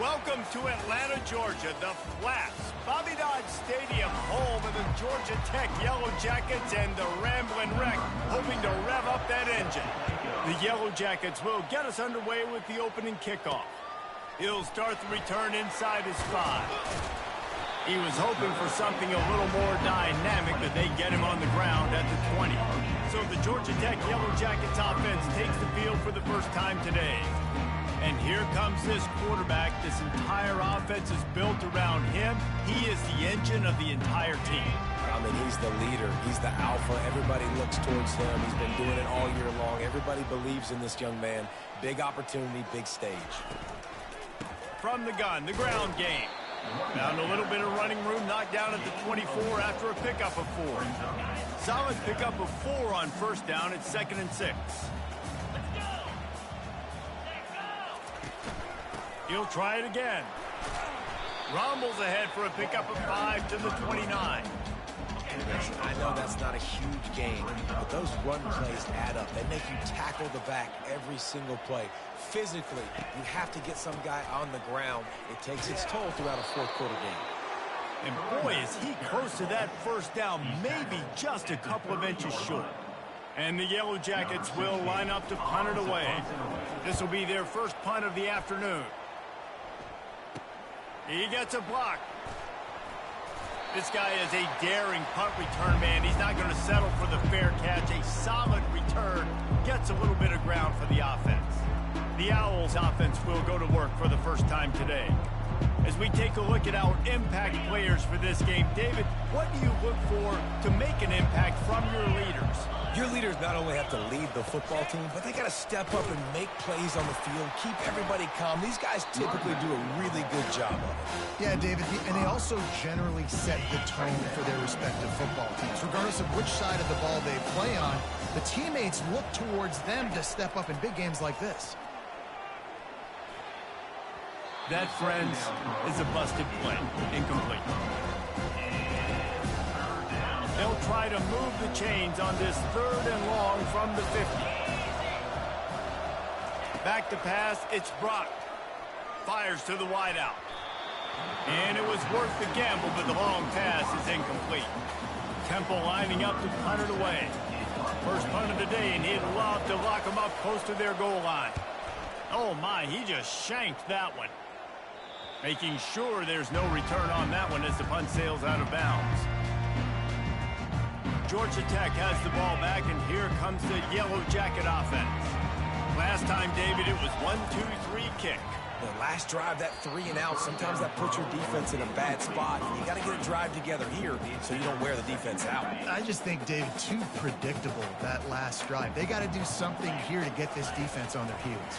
Welcome to Atlanta, Georgia, the Flats, Bobby Dodd Stadium, home of the Georgia Tech Yellow Jackets and the Ramblin' Wreck, hoping to rev up that engine. The Yellow Jackets will get us underway with the opening kickoff. He'll start the return inside his 5. He was hoping for something a little more dynamic, but they get him on the ground at the 20. So the Georgia Tech Yellow Jackets offense takes the field for the first time today. And here comes this quarterback. This entire offense is built around him. He is the engine of the entire team. I mean, he's the leader. He's the alpha. Everybody looks towards him. He's been doing it all year long. Everybody believes in this young man. Big opportunity, big stage. From the gun, the ground game. Found a little bit of running room, knocked down at the 24 after a pickup of 4. Solid pickup of 4 on first down at 2nd and 6. He'll try it again. Rumbles ahead for a pickup of 5 to the 29. I know that's not a huge gain, but those run plays add up. They make you tackle the back every single play. Physically, you have to get some guy on the ground. It takes its toll throughout a fourth-quarter game. And boy, is he close to that first down, maybe just a couple of inches short. And the Yellow Jackets will line up to punt it away. This will be their first punt of the afternoon. He gets a block. This guy is a daring punt return man. He's not going to settle for the fair catch. A solid return gets a little bit of ground for the offense. The Owls offense will go to work for the first time today. As we take a look at our impact players for this game, David, what do you look for to make an impact from your leaders? Your leaders not only have to lead the football team, but they got to step up and make plays on the field, keep everybody calm. These guys typically do a really good job of it. Yeah, David, and they also generally set the tone for their respective football teams. Regardless of which side of the ball they play on, the teammates look towards them to step up in big games like this. That, friends, is a busted play. Incomplete. They'll try to move the chains on this 3rd and long from the 50. Back to pass, it's Brock. Fires to the wideout. And it was worth the gamble, but the long pass is incomplete. Temple lining up to punt it away. First punt of the day, and he'd love to lock them up close to their goal line. Oh my, he just shanked that one. Making sure there's no return on that one as the punt sails out of bounds. Georgia Tech has the ball back, and here comes the Yellow Jacket offense. Last time, David, it was 1-2-3 kick. The last drive, that 3 and out, sometimes that puts your defense in a bad spot. You got to get a drive together here so you don't wear the defense out. I just think, Dave, too predictable, that last drive. They got to do something here to get this defense on their heels.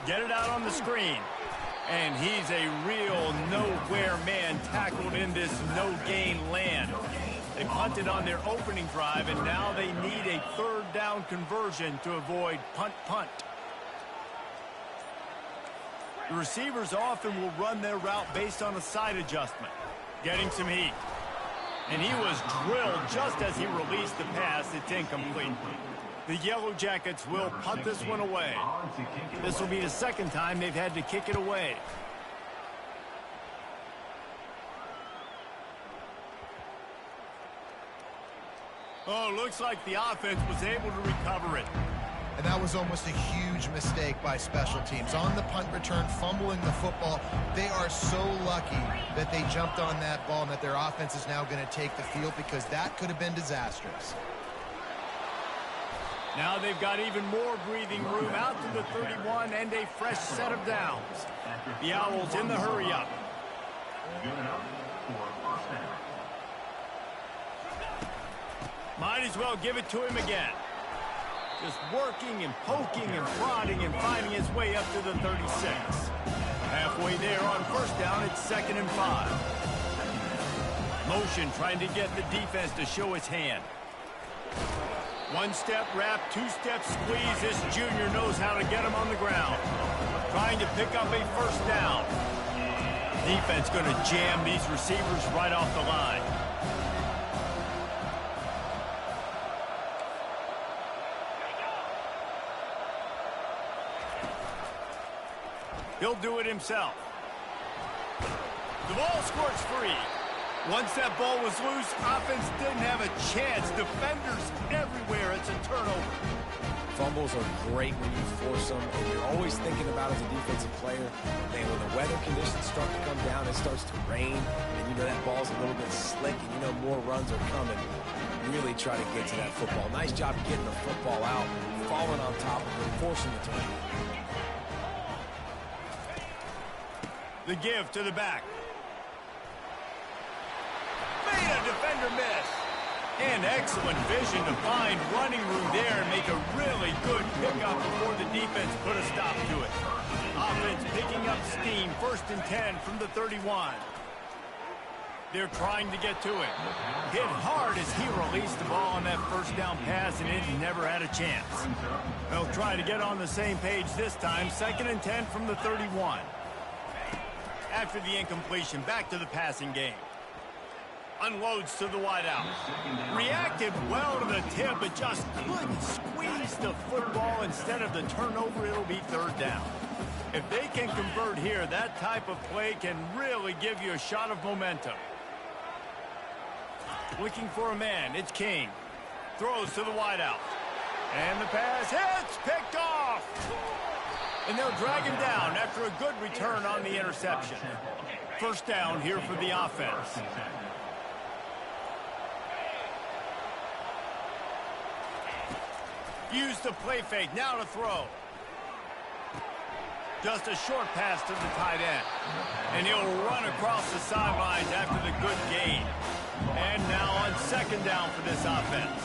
Get it out on the screen. And he's a real nowhere man tackled in this no-gain land. They punted on their opening drive, and now they need a 3rd down conversion to avoid punt-punt. The receivers often will run their route based on a side adjustment, getting some heat. And he was drilled just as he released the pass. It's incomplete. The Yellow Jackets will punt this one away. This will be the 2nd time they've had to kick it away. Oh, looks like the offense was able to recover it. And that was almost a huge mistake by special teams. On the punt return, fumbling the football, they are so lucky that they jumped on that ball and that their offense is now going to take the field, because that could have been disastrous. Now they've got even more breathing room out to the 31 and a fresh set of downs. The Owls in the hurry-up. Might as well give it to him again. Just working and poking and prodding and finding his way up to the 36. Halfway there on first down, it's 2nd and 5. Motion trying to get the defense to show its hand. 1-step wrap, 2-step squeeze. This junior knows how to get him on the ground. Trying to pick up a first down. Defense going to jam these receivers right off the line. He'll do it himself. The ball squirts free. Once that ball was loose, offense didn't have a chance. Defenders everywhere. It's a turnover. Fumbles are great when you force them, and you're always thinking about as a defensive player, man, when the weather conditions start to come down, it starts to rain, and you know that ball's a little bit slick, and you know more runs are coming. Really try to get to that football. Nice job getting the football out, falling on top of it, forcing the turnover. The give to the back. Made a defender miss. And excellent vision to find running room there and make a really good pickup before the defense put a stop to it. Offense picking up steam, 1st and 10 from the 31. They're trying to get to it. Hit hard as he released the ball on that 1st down pass, and it never had a chance. They'll try to get on the same page this time, 2nd and 10 from the 31. After the incompletion, back to the passing game. Unloads to the wideout. Reacted well to the tip, but just couldn't squeeze the football. Instead of the turnover, it'll be 3rd down. If they can convert here, that type of play can really give you a shot of momentum. Looking for a man, it's King. Throws to the wideout. And the pass hits, picked off. And they'll drag him down after a good return on the interception. 1st down here for the offense. Use the play fake, now to throw. Just a short pass to the tight end. And he'll run across the sidelines after the good gain. And now on 2nd down for this offense.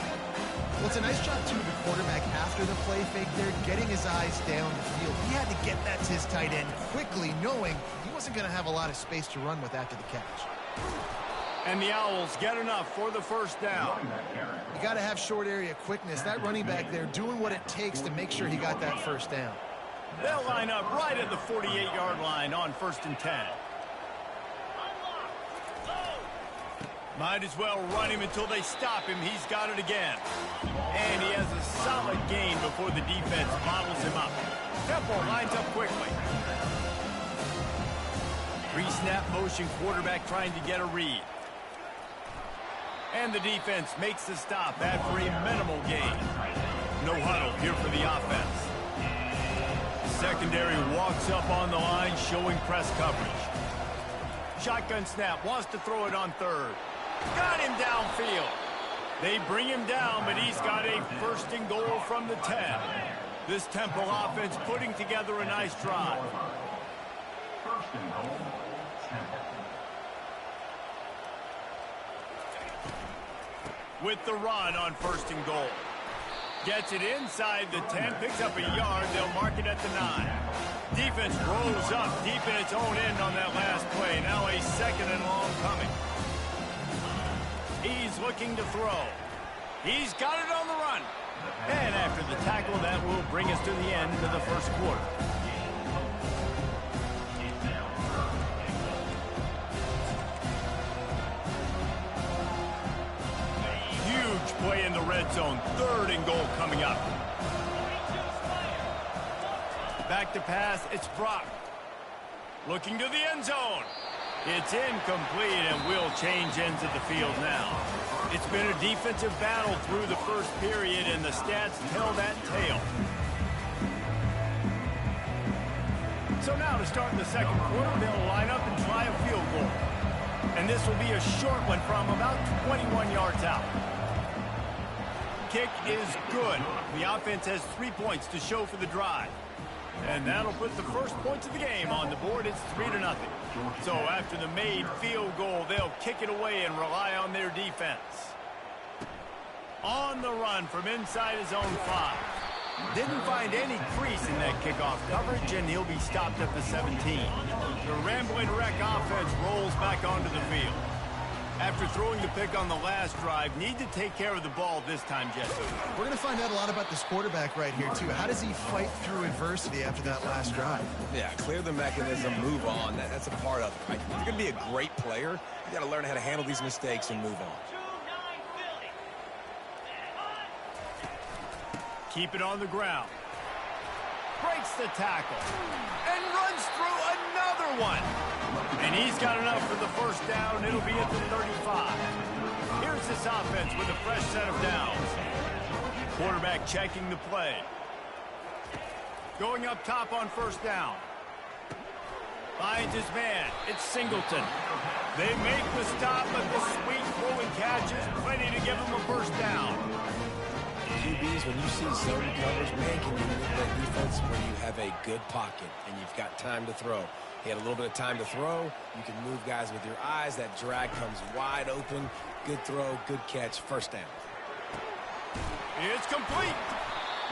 Well, it's a nice job, too, of the quarterback after the play fake there, getting his eyes down the field. He had to get that to his tight end quickly, knowing he wasn't going to have a lot of space to run with after the catch. And the Owls get enough for the 1st down. You got to have short area quickness. That running back there doing what it takes to make sure he got that 1st down. They'll line up right at the 48-yard line on 1st and 10. Might as well run him until they stop him. He's got it again. And he has a solid gain before the defense bottles him up. Temple lines up quickly. Pre-snap motion quarterback trying to get a read. And the defense makes the stop after a minimal gain. No huddle here for the offense. Secondary walks up on the line, showing press coverage. Shotgun snap, wants to throw it on 3rd. Got him downfield. They bring him down, but he's got a 1st and goal from the 10. This Temple offense putting together a nice drive. 1st and goal. With the run on 1st and goal. Gets it inside the 10, picks up a yard. They'll mark it at the 9. Defense rolls up deep in its own end on that last play. Now a 2nd and long coming. He's looking to throw. He's got it on the run. And after the tackle, that will bring us to the end of the 1st quarter. Huge play in the red zone. 3rd and goal coming up. Back to pass. It's Brock. Looking to the end zone. It's incomplete, and we'll change ends of the field now. It's been a defensive battle through the 1st period, and the stats tell that tale. So now to start in the 2nd quarter, they'll line up and try a field goal. And this will be a short one from about 21 yards out. Kick is good. The offense has 3 points to show for the drive. And that'll put the 1st points of the game on the board. It's 3-0. So after the made field goal, they'll kick it away and rely on their defense. On the run from inside his own 5. Didn't find any crease in that kickoff coverage, and he'll be stopped at the 17. The Rambling Wreck offense rolls back onto the field. After throwing the pick on the last drive, need to take care of the ball this time, Jesse. We're going to find out a lot about this quarterback right here, too. How does he fight through adversity after that last drive? Yeah, clear the mechanism, move on. That's a part of it. Right? If you're going to be a great player, you got to learn how to handle these mistakes and move on. Keep it on the ground. Breaks breaks the tackle and runs through another one. And he's got enough for the first down. It'll be at the 35. Here's this offense with a fresh set of downs. Quarterback checking the play. Going up top on first down. Finds his man. It's Singleton. They make the stop, but the sweet throw and catch is plenty to give them a first down. QBs, when you see zone coverage, man, can you move that defense when you have a good pocket and you've got time to throw. He had a little bit of time to throw. You can move guys with your eyes. That drag comes wide open. Good throw, good catch, first down. It's complete.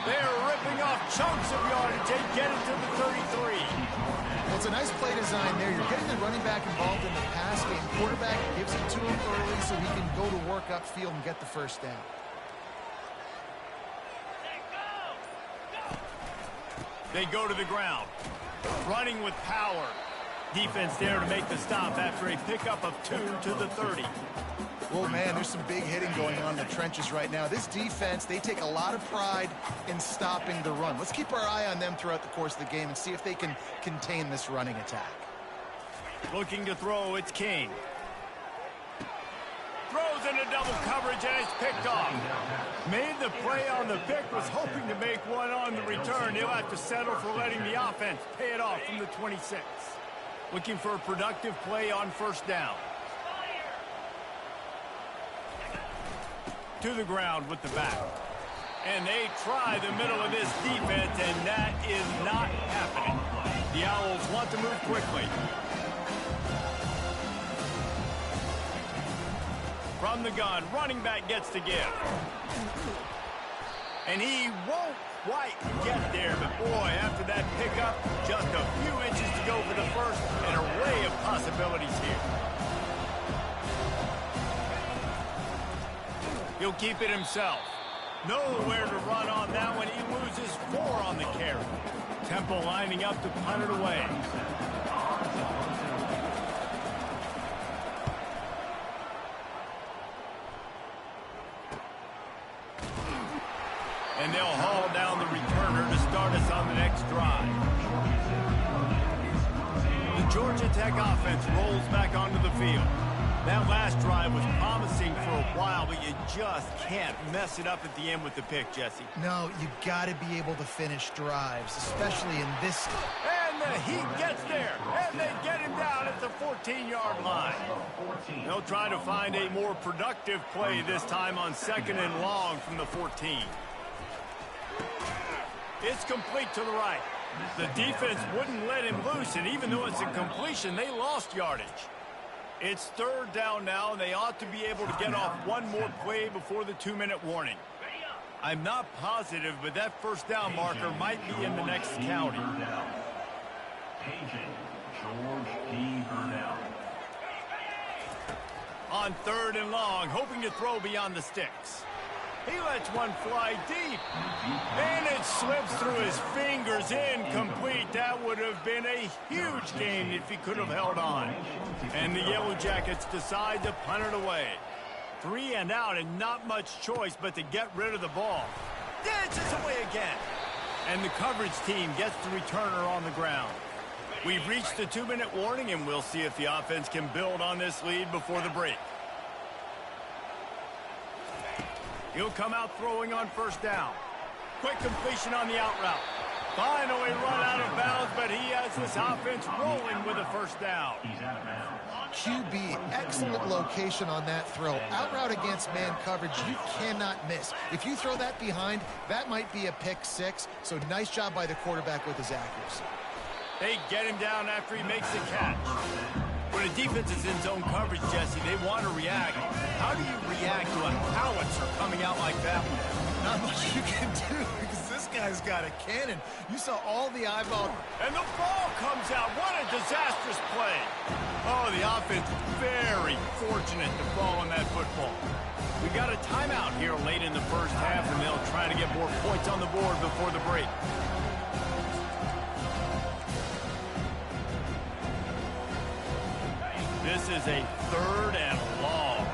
They're ripping off chunks of yardage. They get it to the 33. Well, it's a nice play design there. You're getting the running back involved in the pass game. Quarterback gives it to him early so he can go to work upfield and get the first down. They go to the ground. Running with power. Defense there to make the stop after a pickup of 2 to the 30. Well, man, there's some big hitting going on in the trenches right now. This defense, they take a lot of pride in stopping the run. Let's keep our eye on them throughout the course of the game and see if they can contain this running attack. Looking to throw, it's King. Throws into double coverage, and it's picked off. Made the play on the pick, was hoping to make one on the return. He'll have to settle for letting the offense pay it off from the 26. Looking for a productive play on first down. To the ground with the back. And they try the middle of this defense, and that is not happening. The Owls want to move quickly. From the gun, running back gets to give. And he won't quite get there, but boy, after that pickup, just a few inches to go for the first, an array of possibilities here. He'll keep it himself. Nowhere to run on that one. He loses 4 on the carry. Temple lining up to punt it away. And they'll haul down the returner to start us on the next drive. The Georgia Tech offense rolls back onto the field. That last drive was promising for a while, but you just can't mess it up at the end with the pick, Jesse. No, you got to be able to finish drives, especially in this. And the Heat gets there, and they get him down at the 14-yard line. They'll try to find a more productive play this time on 2nd and long from the 14. It's complete to the right. The defense wouldn't let him loose, and even though it's a completion, they lost yardage. It's 3rd down now, and they ought to be able to get off one more play before the 2-minute warning. I'm not positive, but that first down marker might be in the next county. On 3rd and long, hoping to throw beyond the sticks. He lets one fly deep, and it slips through his fingers, incomplete. That would have been a huge gain if he could have held on. And the Yellow Jackets decide to punt it away. 3 and out, and not much choice but to get rid of the ball. Dances away again. And the coverage team gets the returner on the ground. We've reached the 2-minute warning, and we'll see if the offense can build on this lead before the break. He'll come out throwing on first down. Quick completion on the out route. Finally run out of bounds, but he has this offense rolling with a first down. QB, excellent location on that throw. Out route against man coverage, you cannot miss. If you throw that behind, that might be a pick 6. So nice job by the quarterback with his accuracy. They get him down after he makes the catch. When a defense is in zone coverage, Jesse, they want to react. How do you react to a howitzer coming out like that? Not much you can do because this guy's got a cannon. You saw all the eyeball. And the ball comes out. What a disastrous play. Oh, the offense very fortunate to fall on that football. We got a timeout here late in the first half, and they'll try to get more points on the board before the break. This is a 3rd and long.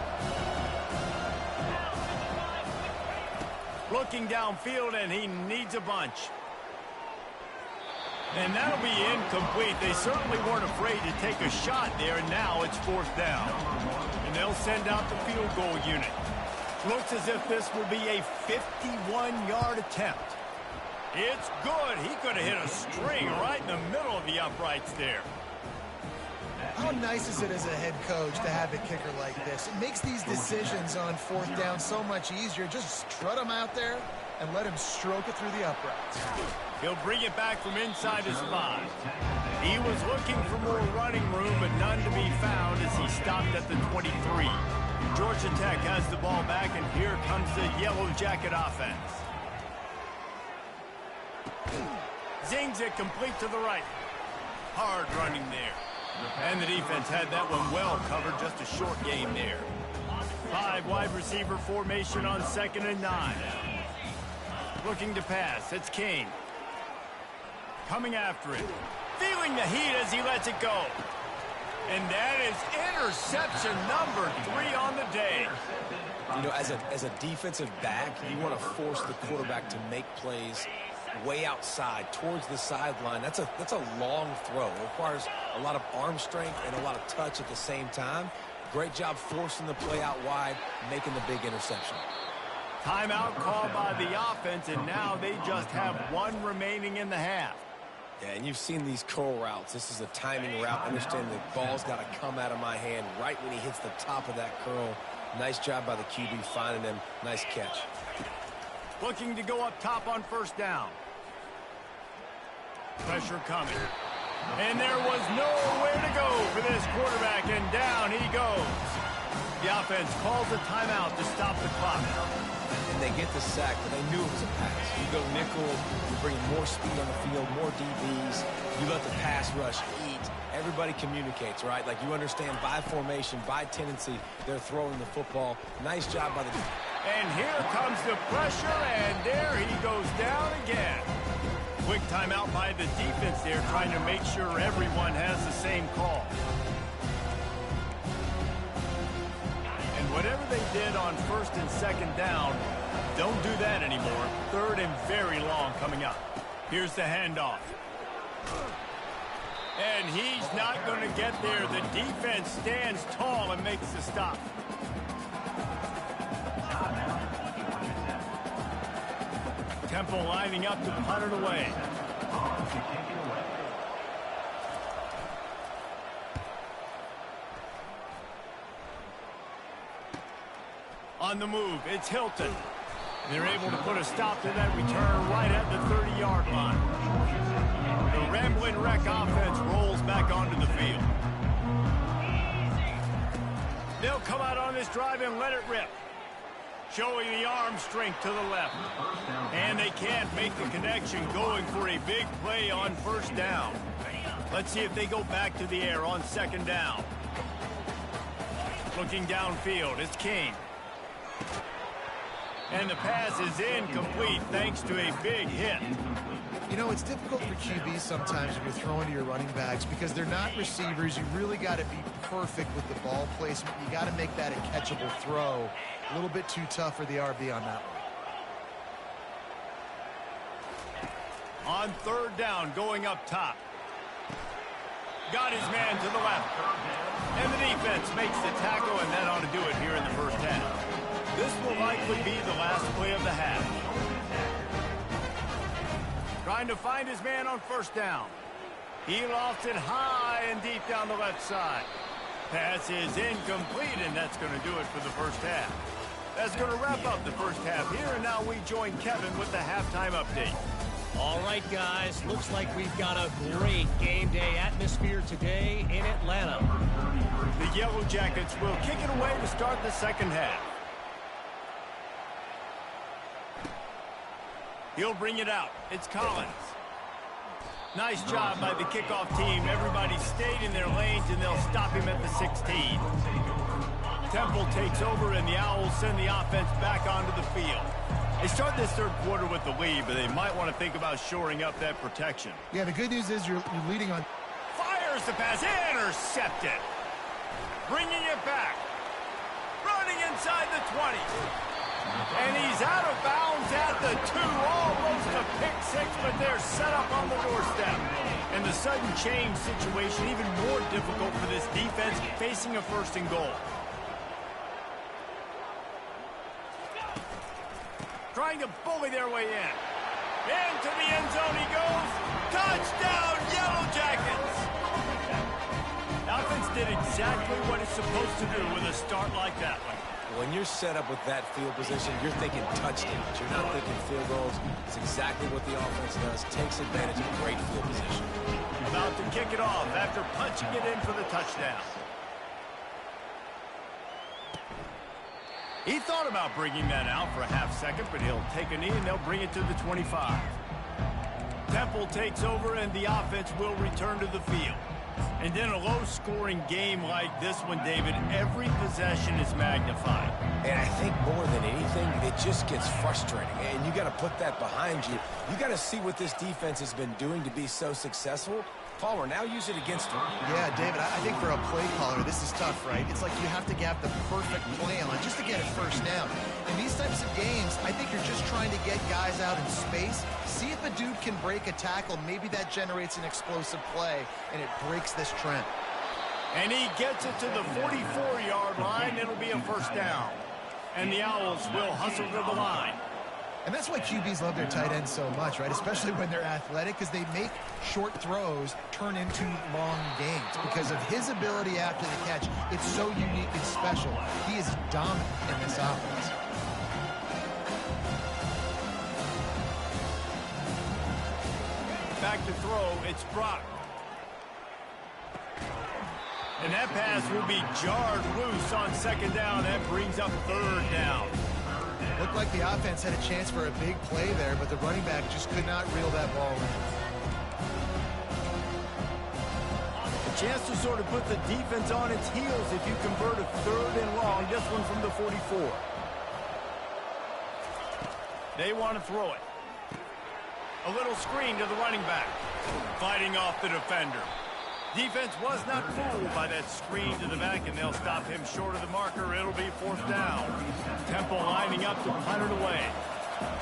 Looking downfield, and he needs a bunch. And that'll be incomplete. They certainly weren't afraid to take a shot there, and now it's 4th down. And they'll send out the field goal unit. Looks as if this will be a 51-yard attempt. It's good. He could have hit a string right in the middle of the uprights there. How nice is it as a head coach to have a kicker like this? It makes these decisions on 4th down so much easier. Just strut him out there and let him stroke it through the uprights. He'll bring it back from inside his 5. He was looking for more running room, but none to be found as he stopped at the 23. Georgia Tech has the ball back, and here comes the Yellow Jacket offense. Zings it complete to the right. Hard running there. And the defense had that one well covered, just a short game there. 5 wide receiver formation on 2nd and 9. Looking to pass, it's King. Coming after it. Feeling the heat as he lets it go. And that is interception number 3 on the day. You know, as a defensive back, you want to force the quarterback to make plays way outside towards the sideline. That's a long throw. It requires a lot of arm strength and a lot of touch at the same time. Great job forcing the play out wide, making the big interception. Timeout called by the offense, and now they just have 1 remaining in the half. Yeah, and you've seen these curl routes. This is a timing route. Understand the ball's got to come out of my hand right when he hits the top of that curl. Nice job by the QB finding him. Nice catch. Looking to go up top on 1st down. Pressure coming. And there was nowhere to go for this quarterback, and down he goes. The offense calls a timeout to stop the clock. And they get the sack, but they knew it was a pass. You go nickel, you bring more speed on the field, more DBs. You let the pass rush eat. Everybody communicates, right? Like you understand by formation, by tendency, they're throwing the football. Nice job by the... And here comes the pressure, and there he goes down again. Quick timeout by the defense there, trying to make sure everyone has the same call. And whatever they did on 1st and 2nd down, don't do that anymore. 3rd and very long coming up. Here's the handoff. And he's not going to get there. The defense stands tall and makes the stop. Temple lining up to punt it away. On the move, it's Hilton. They're able to put a stop to that return right at the 30-yard line. The Ramblin' Wreck offense rolls back onto the field. They'll come out on this drive and let it rip. Showing the arm strength to the left. And they can't make the connection, going for a big play on 1st down. Let's see if they go back to the air on 2nd down. Looking downfield, it's King. And the pass is incomplete thanks to a big hit. You know, it's difficult for QBs sometimes when you're throwing to your running backs because they're not receivers. You really got to be perfect with the ball placement. You got to make that a catchable throw. A little bit too tough for the RB on that one. On 3rd down, going up top. Got his man to the left. And the defense makes the tackle, and that ought to do it here in the 1st half. This will likely be the last play of the half. Trying to find his man on 1st down. He lofts it high and deep down the left side. Pass is incomplete, and that's going to do it for the 1st half. That's going to wrap up the 1st half here, and now we join Kevin with the halftime update. All right, guys, looks like we've got a great game day atmosphere today in Atlanta. The Yellow Jackets will kick it away to start the 2nd half. He'll bring it out. It's Collins. Nice job by the kickoff team. Everybody stayed in their lanes, and they'll stop him at the 16. Temple takes over, and the Owls send the offense back onto the field. They start this 3rd quarter with the lead, but they might want to think about shoring up that protection. Yeah, the good news is you're leading on. Fires the pass. Intercepted. Bringing it back. Running inside the 20. And he's out of bounds at the 2. Almost a pick 6, but they're set up on the doorstep. sudden change situation even more difficult for this defense facing a first and goal. Trying to bully their way in. Into the end zone he goes. Touchdown, Yellow Jackets! The offense did exactly what it's supposed to do with a start like that one. When you're set up with that field position, you're thinking touchdowns. You're not thinking field goals. It's exactly what the offense does. Takes advantage of great field position. About to kick it off after punching it in for the touchdown. He thought about bringing that out for a half second, but he'll take a knee and they'll bring it to the 25. Temple takes over and the offense will return to the field. And in a low-scoring game like this one, David, every possession is magnified. And I think more than anything, it just gets frustrating. And you got to put that behind you. You got to see what this defense has been doing to be so successful. Palmer, now use it against him. Yeah, David, I think for a play caller, this is tough, right? It's like you have to have the perfect play on just to get it first down. In these types of games, I think you're just trying to get guys out in space, see if a dude can break a tackle. Maybe that generates an explosive play, and it breaks this trend. And he gets it to the 44-yard line. It'll be a first down. And the Owls will hustle to the line. And that's why QBs love their tight ends so much, right? Especially when they're athletic, because they make short throws turn into long gains. Because of his ability after the catch, it's so unique and special. He is dominant in this offense. Back to throw, it's Brock. And that pass will be jarred loose on second down. That brings up third down. Looked like the offense had a chance for a big play there, but the running back just could not reel that ball in. A chance to sort of put the defense on its heels if you convert a third and long. This one from the 44. They want to throw it. A little screen to the running back. Fighting off the defender. Defense was not fooled by that screen to the back, and they'll stop him short of the marker. It'll be fourth down. Temple lining up to punt it away.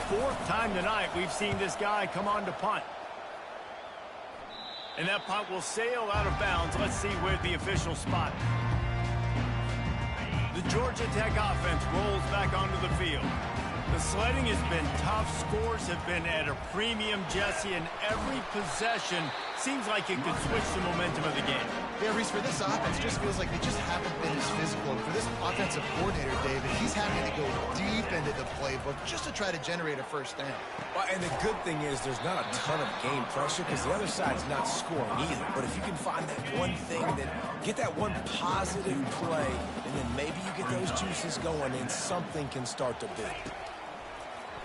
Fourth time tonight we've seen this guy come on to punt. And that punt will sail out of bounds. Let's see where the official spot. The Georgia Tech offense rolls back onto the field. The sledding has been tough. Scores have been at a premium, Jesse, and every possession seems like it could switch the momentum of the game. Yeah, Reese, for this offense, just feels like they just haven't been as physical. And for this offensive coordinator, David, he's having to go deep into the playbook just to try to generate a first down. Well, and the good thing is there's not a ton of game pressure because the other side's not scoring either. But if you can find that one thing, that get that one positive play, and then maybe you get those juices going and something can start to build.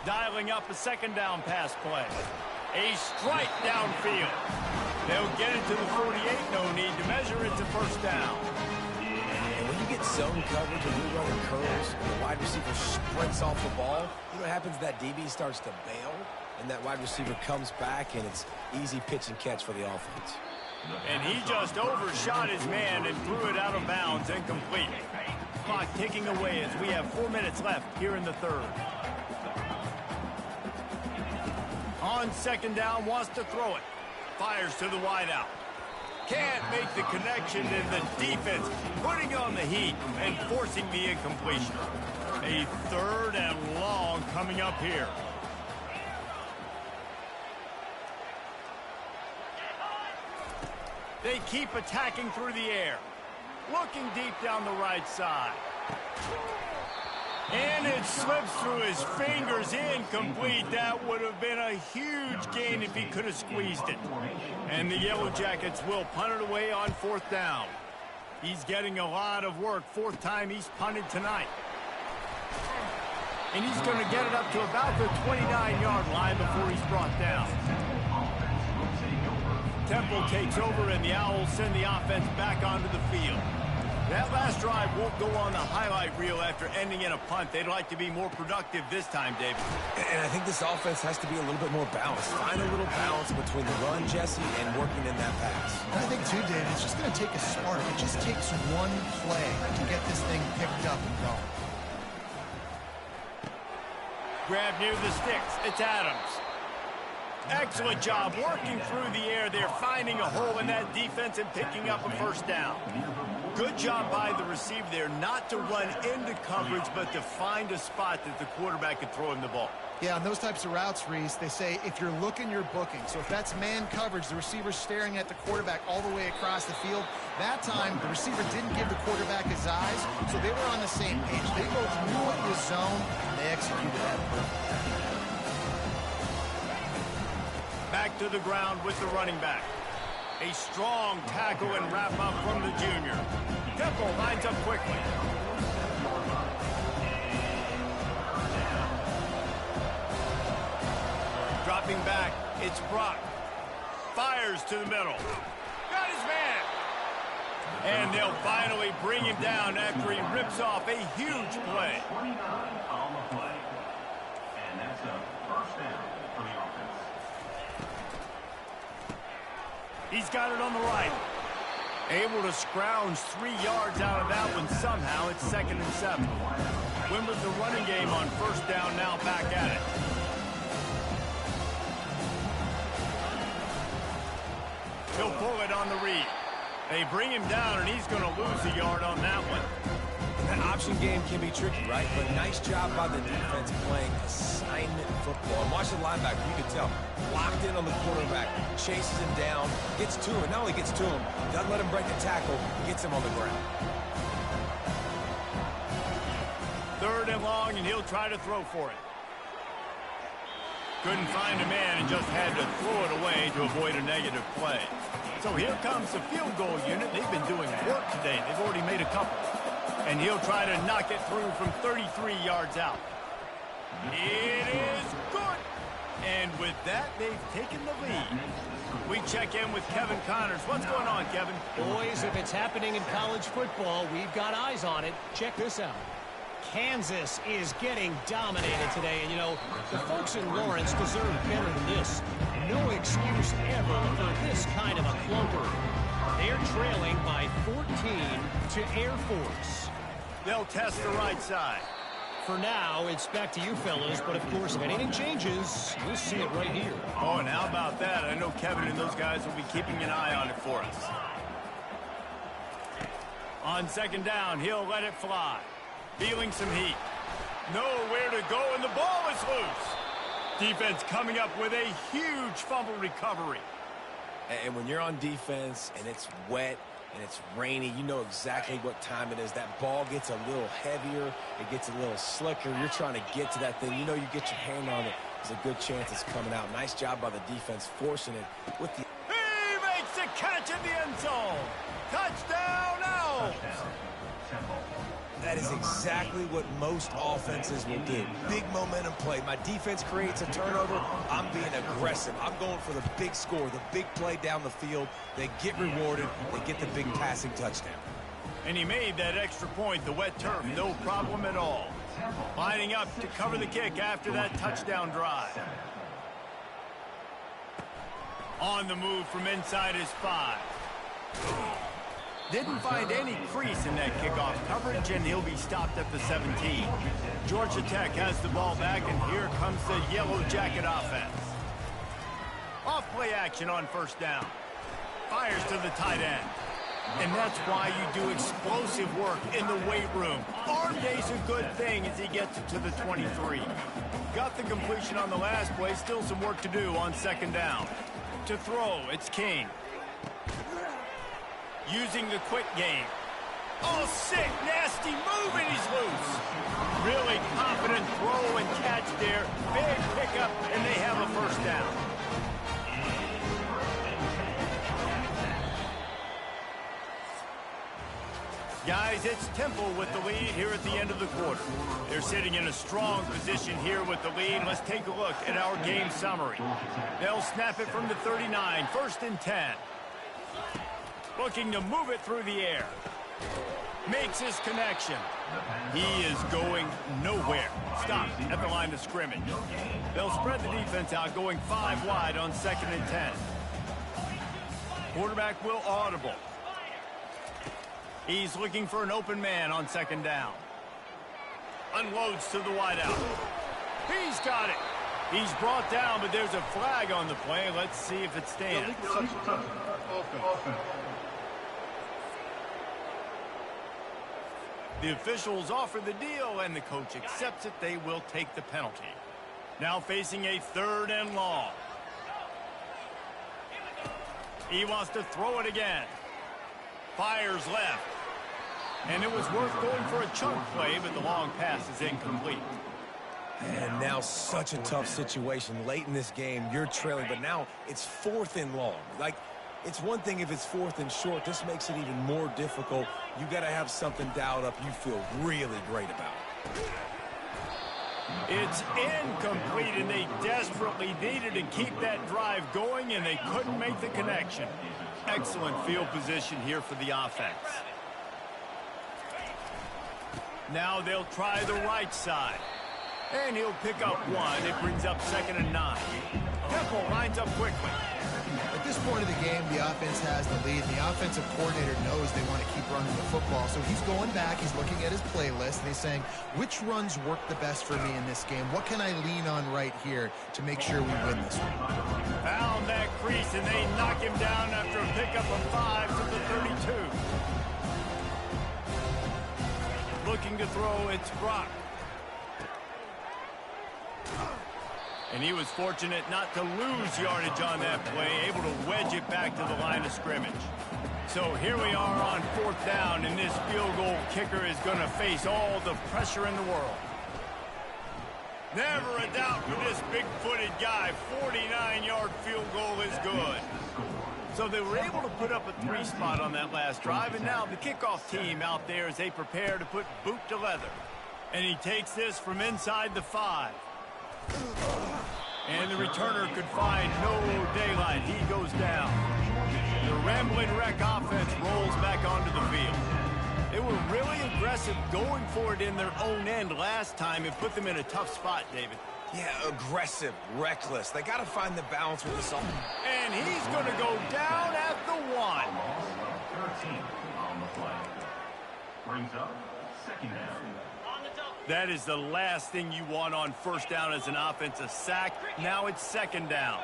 Dialing up a second down pass play. A strike downfield. They'll get it to the 48. No need to measure. It's a first down. And when you get zone coverage and you're running curls and the wide receiver sprints off the ball, you know what happens? That DB starts to bail, and that wide receiver comes back, and it's easy pitch and catch for the offense. And he just overshot his man and threw it out of bounds, incomplete. Clock ticking away as we have 4 minutes left here in the third. On second down, wants to throw it. Fires to the wideout. Can't make the connection, and the defense putting on the heat and forcing the incompletion. A third and long coming up here. They keep attacking through the air. Looking deep down the right side. And it slips through his fingers, incomplete. That would have been a huge gain if he could have squeezed it. And the Yellow Jackets will punt it away on fourth down. He's getting a lot of work. Fourth time he's punted tonight. And he's going to get it up to about the 29-yard line before he's brought down. Temple takes over, and the Owls send the offense back onto the field. That last drive won't go on the highlight reel after ending in a punt. They'd like to be more productive this time, David. And I think this offense has to be a little bit more balanced. Find a little balance between the run, Jesse, and working in that pass. And I think, too, David, it's just going to take a spark. It just takes one play to get this thing picked up and going. Grab near the sticks. It's Adams. Excellent job working through the air there, finding a hole in that defense and picking up a first down. Good job by the receiver there, not to run into coverage, but to find a spot that the quarterback could throw him the ball. Yeah, on those types of routes, Reese, they say if you're looking, you're booking. So if that's man coverage, the receiver's staring at the quarterback all the way across the field. That time, the receiver didn't give the quarterback his eyes, so they were on the same page. They both knew it was zone, and they executed that perfectly. Back to the ground with the running back. A strong tackle and wrap-up from the junior. Temple lines up quickly. Dropping back, it's Brock. Fires to the middle. Got his man. And they'll finally bring him down after he rips off a huge play. 29 on the play. And that's a first down for the offense. He's got it on the right. Able to scrounge 3 yards out of that one somehow. It's 2nd and 7. Win with the running game on first down, now back at it. He'll pull it on the read. They bring him down, and he's going to lose a yard on that one. That option game can be tricky, right? But nice job by the defense playing assignment football. And watch the linebacker, you can tell. Locked in on the quarterback, chases him down, gets to him. Not only gets to him, doesn't let him break the tackle, gets him on the ground. 3rd and long, and he'll try to throw for it. Couldn't find a man and just had to throw it away to avoid a negative play. So here comes the field goal unit. They've been doing work today. They've already made a couple. And he'll try to knock it through from 33 yards out. It is good. And with that, they've taken the lead. We check in with Kevin Connors. What's going on, Kevin? Boys, if it's happening in college football, we've got eyes on it. Check this out. Kansas is getting dominated today, and you know, the folks in Lawrence deserve better than this. No excuse ever for this kind of a clunker. They're trailing by 14 to Air Force. They'll test the right side. For now, it's back to you fellas, but of course, if anything changes, you'll see it right here. Oh, and how about that? I know Kevin and those guys will be keeping an eye on it for us. On 2nd down, he'll let it fly. Feeling some heat. Nowhere to go, and the ball is loose. Defense coming up with a huge fumble recovery. And when you're on defense and it's wet and it's rainy, you know exactly what time it is. That ball gets a little heavier. It gets a little slicker. You're trying to get to that thing. You know you get your hand on it. There's a good chance it's coming out. Nice job by the defense forcing it with the... He makes the catch in the end zone. Touchdown now. That is exactly what most offenses will do. Big momentum play. My defense creates a turnover. I'm being aggressive. I'm going for the big score, the big play down the field. They get rewarded. They get the big passing touchdown. And he made that extra point, the wet turf, no problem at all. Lining up to cover the kick after that touchdown drive. On the move from inside his 5. Didn't find any crease in that kickoff coverage, and he'll be stopped at the 17. Georgia Tech has the ball back, and here comes the Yellow Jacket offense. Off play action on first down. Fires to the tight end. And that's why you do explosive work in the weight room. Arm day's a good thing as he gets it to the 23. Got the completion on the last play. Still some work to do on 2nd down. To throw, it's King. Using the quick game. Oh, sick, nasty move, and he's loose. Really confident throw and catch there. Big pickup, and they have a first down. Guys, it's Temple with the lead here at the end of the quarter. They're sitting in a strong position here with the lead. Let's take a look at our game summary. They'll snap it from the 39, 1st and 10. Looking to move it through the air. Makes his connection. He is going nowhere. Stopped at the line of scrimmage. They'll spread the defense out, going 5 wide on 2nd and 10. Quarterback will audible. He's looking for an open man on 2nd down. Unloads to the wideout. He's got it. He's brought down, but there's a flag on the play. Let's see if it stands. The officials offer the deal, and the coach accepts it. They will take the penalty. Now facing a 3rd and long. He wants to throw it again. Fires left. And it was worth going for a chunk play, but the long pass is incomplete. And now such a tough situation. Late in this game, you're trailing, but now it's 4th and long. Like, it's one thing if it's 4th and short. This makes it even more difficult. You got to have something dialed up you feel really great about. It's incomplete, and they desperately needed to keep that drive going, and they couldn't make the connection. Excellent field position here for the offense. Now they'll try the right side. And he'll pick up 1. It brings up 2nd and 9. Temple lines up quickly. At this point of the game, the offense has the lead. The offensive coordinator knows they want to keep running the football. So he's going back, he's looking at his playlist, and he's saying, which runs work the best for me in this game? What can I lean on right here to make sure we win this one? Found that crease, and they knock him down after a pickup of 5 to the 32. Looking to throw, it's Brock. And he was fortunate not to lose yardage on that play, able to wedge it back to the line of scrimmage. So here we are on 4th down, and this field goal kicker is going to face all the pressure in the world. Never a doubt for this big-footed guy. 49-yard field goal is good. So they were able to put up a 3 spot on that last drive, and now the kickoff team out there as they prepare to put boot to leather. And he takes this from inside the 5. And the returner could find no daylight. He goes down. The Rambling Wreck offense rolls back onto the field. They were really aggressive going for it in their own end last time and put them in a tough spot, David. Yeah, aggressive, reckless. They got to find the balance with this. And he's going to go down at the 1. 13 on the play. Brings up 2nd down. That is the last thing you want on 1st down as an offensive sack. Now it's 2nd down.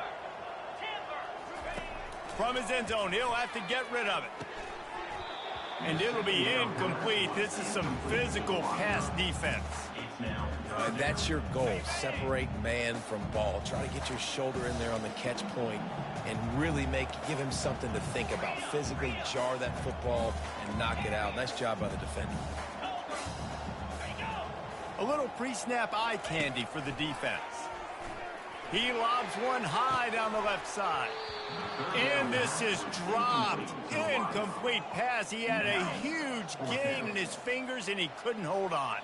From his end zone, he'll have to get rid of it. And it'll be incomplete. This is some physical pass defense. That's your goal. Separate man from ball. Try to get your shoulder in there on the catch point and really give him something to think about. Physically jar that football and knock it out. Nice job by the defender. A little pre-snap eye candy for the defense. He lobs one high down the left side. And this is dropped. Incomplete pass. He had a huge gain in his fingers, and he couldn't hold on.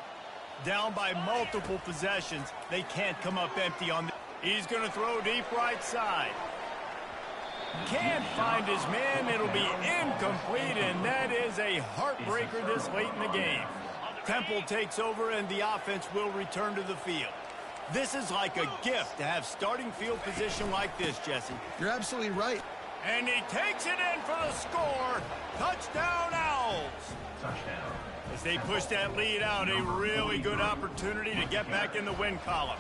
Down by multiple possessions. They can't come up empty on this. He's going to throw deep right side. Can't find his man. It'll be incomplete, and that is a heartbreaker this late in the game. Temple takes over, and the offense will return to the field. This is like a gift to have starting field position like this, Jesse. You're absolutely right. And he takes it in for the score. Touchdown, Owls. Touchdown. As they push that lead out, a really good opportunity to get back in the win column.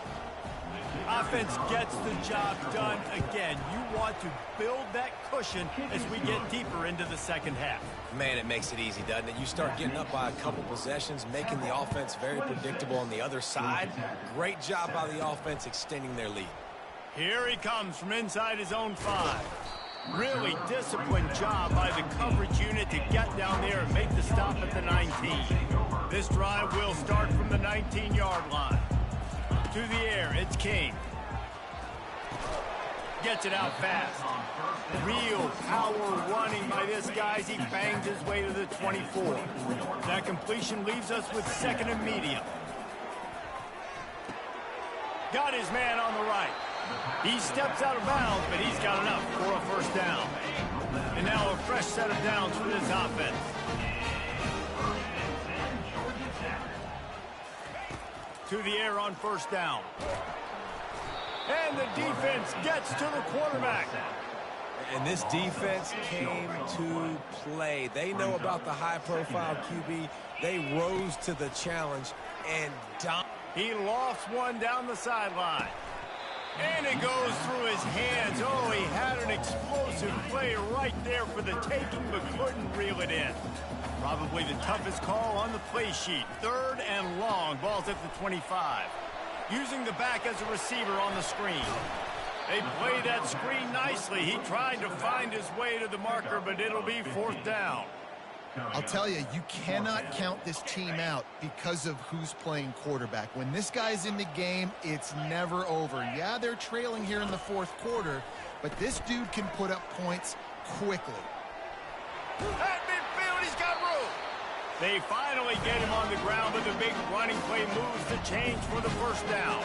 Offense gets the job done again. You want to build that cushion as we get deeper into the second half. Man, it makes it easy, doesn't it? You start getting up by a couple possessions, making the offense very predictable on the other side. Great job by the offense extending their lead. Here he comes from inside his own 5. Really disciplined job by the coverage unit to get down there and make the stop at the 19. This drive will start from the 19-yard line. To the air, it's King. Gets it out fast. Real power running by this guy as he bangs his way to the 24. That completion leaves us with 2nd and medium. Got his man on the right. He steps out of bounds, but he's got enough for a 1st down. And now a fresh set of downs for this offense. To the air on 1st down. And the defense gets to the quarterback. And this defense came to play. They know about the high-profile QB. They rose to the challenge and he lofts one down the sideline. And it goes through his hands. Oh, he had an explosive play right there for the taking, but couldn't reel it in. Probably the toughest call on the play sheet. 3rd and long. Ball's at the 25. Using the back as a receiver on the screen. They play that screen nicely. He tried to find his way to the marker, but it'll be 4th down. I'll tell you, you cannot count this team out because of who's playing quarterback. When this guy's in the game, it's never over. Yeah, they're trailing here in the 4th quarter, but this dude can put up points quickly. At midfield, he's got room. They finally get him on the ground, but the big running play moves the change for the 1st down.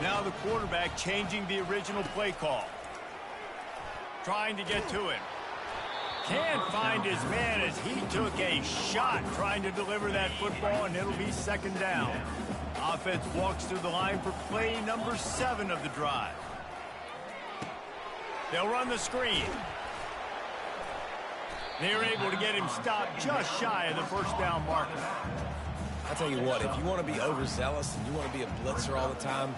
Now the quarterback changing the original play call. Trying to get to him. Can't find his man as he took a shot trying to deliver that football, and it'll be 2nd down. Offense walks through the line for play number 7 of the drive. They'll run the screen. They're able to get him stopped just shy of the 1st down marker. I'll tell you what, if you want to be overzealous and you want to be a blitzer all the time,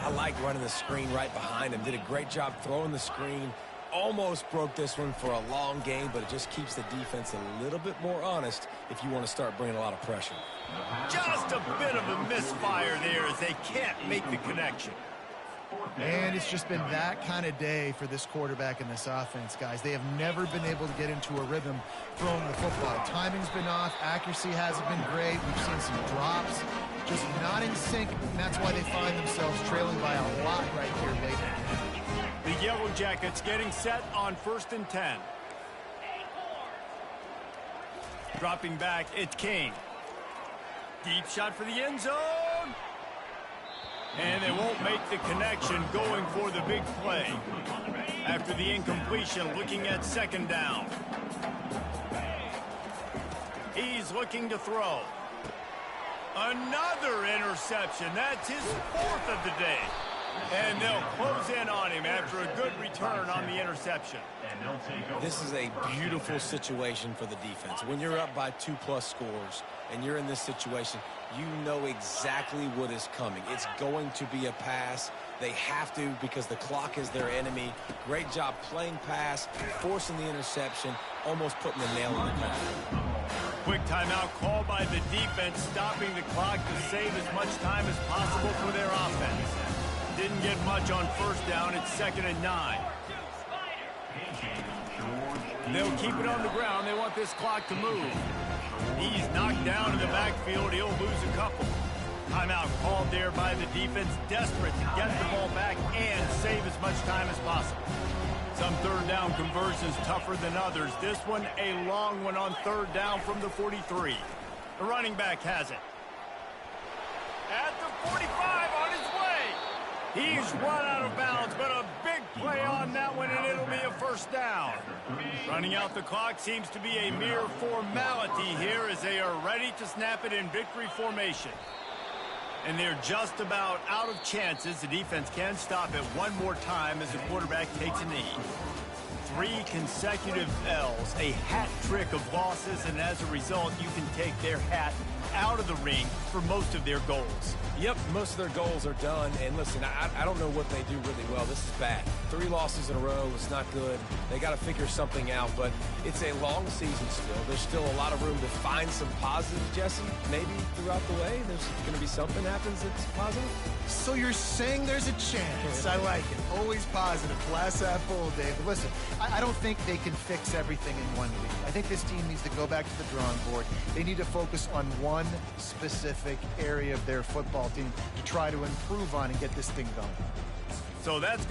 I like running the screen right behind him. Did a great job throwing the screen. Almost broke this one for a long game, but it just keeps the defense a little bit more honest if you want to start bringing a lot of pressure. Just a bit of a misfire there as they can't make the connection. And it's just been that kind of day for this quarterback and this offense, guys. They have never been able to get into a rhythm throwing the football. Timing's been off. Accuracy hasn't been great. We've seen some drops. Just not in sync, and that's why they find themselves trailing by a lot right here late. The Yellow Jackets getting set on 1st and 10. Dropping back, it's King. Deep shot for the end zone. And they won't make the connection going for the big play. After the incompletion, looking at 2nd down. He's looking to throw. Another interception. That's his 4th of the day. And they'll close in on him after a good return on the interception. This is a beautiful situation for the defense. When you're up by 2+ scores and you're in this situation, you know exactly what is coming. It's going to be a pass. They have to because the clock is their enemy. Great job playing pass, forcing the interception, almost putting the nail in the coffin. Quick timeout called by the defense, stopping the clock to save as much time as possible for their offense. Didn't get much on 1st down. It's 2nd and 9. They'll keep it on the ground. They want this clock to move. He's knocked down in the backfield. He'll lose a couple. Timeout called there by the defense, desperate to get the ball back and save as much time as possible. Some 3rd down conversions tougher than others. This one a long one on 3rd down from the 43. The running back has it. At the 45 on his way. He's run out of bounds, but a big play on that one, and it'll be a 1st down. Running out the clock seems to be a mere formality here as they are ready to snap it in victory formation. And they're just about out of chances. The defense can stop it one more time as the quarterback takes a knee. 3 consecutive L's, a hat trick of losses, and as a result, you can take their hat out of the ring for most of their goals. Yep, most of their goals are done. And listen, I don't know what they do really well. This is bad. 3 losses in a row is not good. They got to figure something out, but it's a long season still. There's still a lot of room to find some positives, Jesse. Maybe throughout the way, there's going to be something happens that's positive. So you're saying there's a chance. I like it. Always positive. Glass half full, Dave. But listen, I don't think they can fix everything in 1 week. I think this team needs to go back to the drawing board. They need to focus on one specific area of their football team to try to improve on and get this thing going. So that's